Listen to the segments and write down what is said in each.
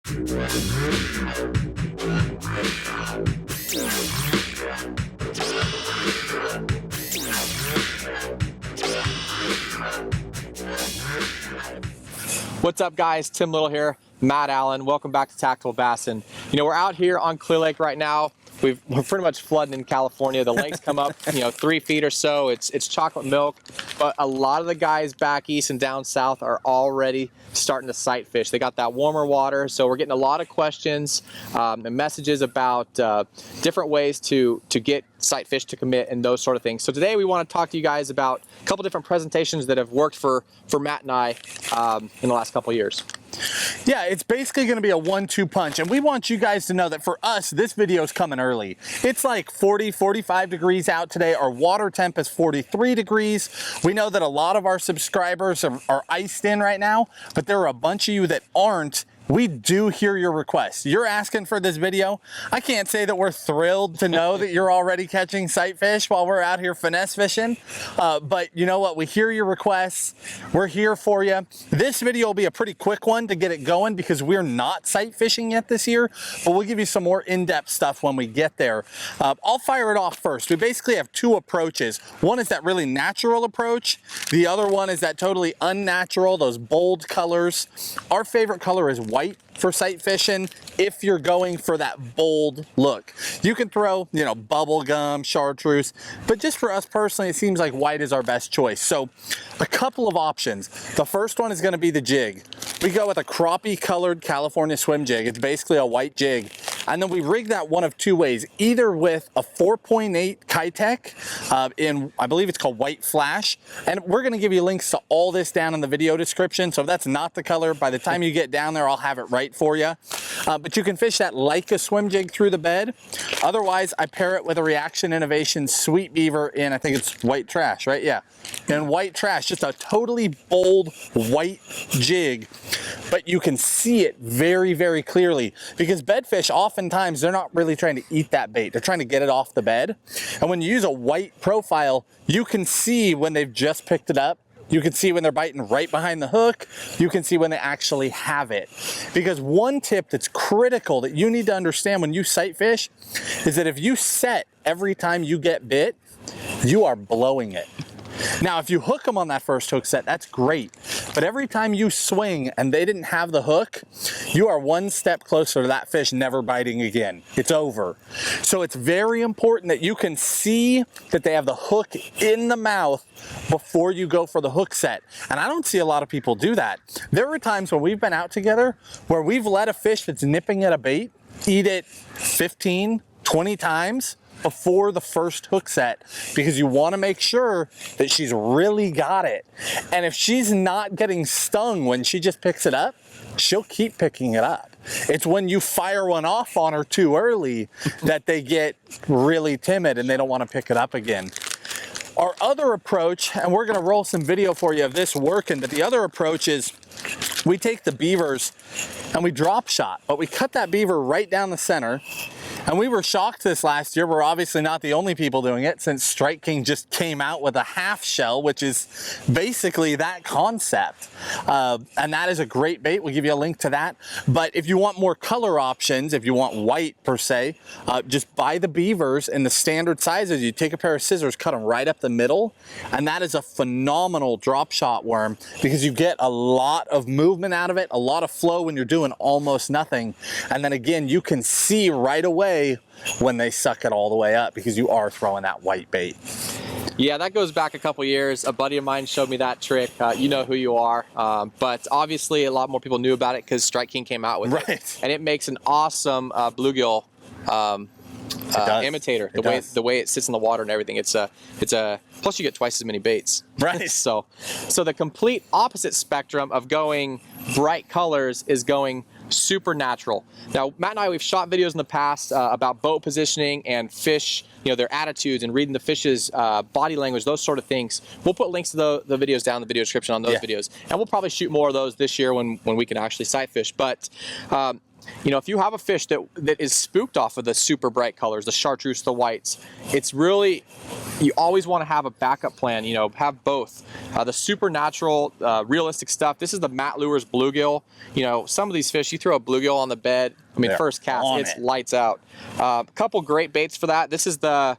What's up, guys? Tim Little here, Matt Allen. Welcome back to TacticalBassin. You know, we're out here on Clearlake right now. We're pretty much flooding in California. The lake's come up, 3 feet or so. It's chocolate milk, but a lot of the guys back east and down south are already starting to sight fish. They got that warmer water, so we're getting a lot of questions and messages about different ways to get sight fish to commit and those sort of things. So today we want to talk to you guys about a couple different presentations that have worked for Matt and I in the last couple of years. Yeah, it's basically going to be a 1-2 punch, and we want you guys to know that for us, this video is coming early. It's like 40, 45 degrees out today. Our water temp is 43 degrees. We know that a lot of our subscribers are iced in right now, but there are a bunch of you that aren't. We do hear your requests. You're asking for this video. I can't say that we're thrilled to know that you're already catching sight fish while we're out here finesse fishing, but you know what? We hear your requests. We're here for you. This video will be a pretty quick one to get it going because we're not sight fishing yet this year, but we'll give you some more in-depth stuff when we get there. I'll fire it off first. We basically have 2 approaches. One is that really natural approach. The other one is that totally unnatural, those bold colors. Our favorite color is white for sight fishing if you're going for that bold look. You can throw, bubble gum, chartreuse, but just for us personally, it seems like white is our best choice. So a couple of options. The first one is going to be the jig. We go with a crappie colored California swim jig. It's basically a white jig. And then we rig that one of 2 ways, either with a 4.8 Kitech in, I believe it's called White Flash. And we're gonna give you links to all this down in the video description. So if that's not the color, by the time you get down there, I'll have it right for you. But you can fish that like a swim jig through the bed. Otherwise, I pair it with a Reaction Innovations Sweet Beaver in, I think it's White Trash, right? Yeah, in White Trash, just a totally bold white jig. But you can see it very, very clearly because bedfish, oftentimes, they're not really trying to eat that bait. They're trying to get it off the bed. And when you use a white profile, you can see when they've just picked it up. You can see when they're biting right behind the hook. You can see when they actually have it. Because one tip that's critical that you need to understand when you sight fish is that if you set every time you get bit, you are blowing it. Now, if you hook them on that first hook set, that's great. But every time you swing and they didn't have the hook, you are one step closer to that fish never biting again. It's over. So it's very important that you can see that they have the hook in the mouth before you go for the hook set. And I don't see a lot of people do that. There are times when we've been out together where we've let a fish that's nipping at a bait eat it 15, 20 times before the first hook set because you want to make sure that she's really got it. And if she's not getting stung when she just picks it up, she'll keep picking it up. It's when you fire one off on her too early that they get really timid and they don't want to pick it up again. Our other approach, and we're going to roll some video for you of this working, but the other approach is we take the beavers and we drop shot, but we cut that beaver right down the center. And we were shocked this last year. We're obviously not the only people doing it since Strike King just came out with a half shell, which is basically that concept. And that is a great bait. We'll give you a link to that. But if you want more color options, if you want white per se, just buy the beavers in the standard sizes. You take a pair of scissors, cut them right up the middle. And that is a phenomenal drop shot worm because you get a lot of movement out of it, a lot of flow when you're doing almost nothing. And then again, you can see right away when they suck it all the way up because you are throwing that white bait. Yeah, that goes back a couple years. A buddy of mine showed me that trick. You know who you are. But obviously a lot more people knew about it because Strike King came out with it. And it makes an awesome bluegill imitator. The way it sits in the water and everything. It's a plus you get twice as many baits. Right. So the complete opposite spectrum of going bright colors is going super natural. Now, Matt and I, we've shot videos in the past about boat positioning and fish, their attitudes and reading the fish's body language, those sort of things. We'll put links to the videos down in the video description on those videos. And we'll probably shoot more of those this year when we can actually sight fish. But you know, if you have a fish that is spooked off of the super bright colors, the chartreuse, the whites, it's really, you always want to have a backup plan, you know, have both. The supernatural, realistic stuff. This is the Matt Lures bluegill. You know, some of these fish, you throw a bluegill on the bed, I mean, first cast, it's lights out. A couple great baits for that. This is the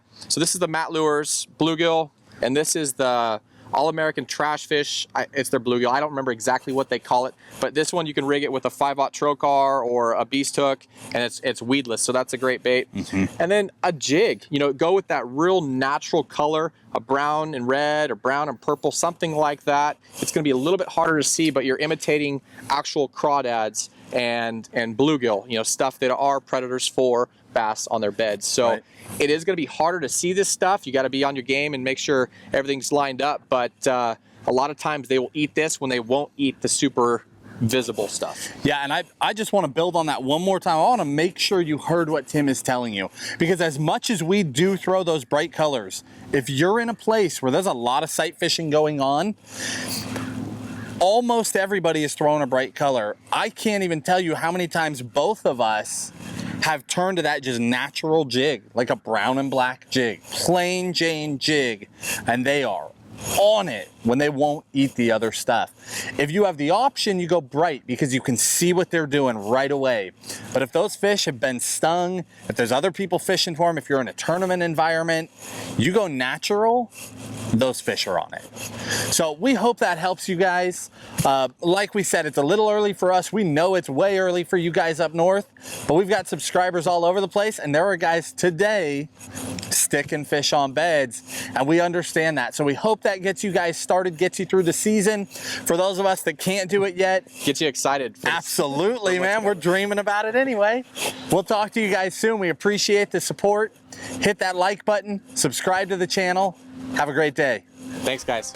Matt Lures bluegill, and this is the All-American trash fish. It's their bluegill. I don't remember exactly what they call it, but this one you can rig it with a 5/0 trocar or a beast hook, and it's weedless, so that's a great bait. And then a jig, you know, go with that real natural color, a brown and red or brown and purple, something like that. It's going to be a little bit harder to see, but you're imitating actual crawdads and bluegill, you know, stuff that are predators for bass on their beds. So it is going to be harder to see this stuff. You got to be on your game and make sure everything's lined up. But a lot of times they will eat this when they won't eat the super visible stuff. Yeah, and I just want to build on that one more time. I want to make sure you heard what Tim is telling you, because as much as we do throw those bright colors, if you're in a place where there's a lot of sight fishing going on, almost everybody is throwing a bright color. I can't even tell you how many times both of us have turned to that just natural jig, like a brown and black jig, plain Jane jig, and they are on it when they won't eat the other stuff. If you have the option, you go bright because you can see what they're doing right away. But if those fish have been stung, if there's other people fishing for them, if you're in a tournament environment, you go natural, those fish are on it. So we hope that helps you guys. Like we said, it's a little early for us. We know it's way early for you guys up north, but we've got subscribers all over the place, and there are guys today sticking fish on beds, and we understand that. So we hope that gets you guys started, gets you through the season. For those of us that can't do it yet, gets you excited. Absolutely, man. We're dreaming about it anyway. We'll talk to you guys soon. We appreciate the support. Hit that like button, subscribe to the channel. Have a great day. Thanks, guys.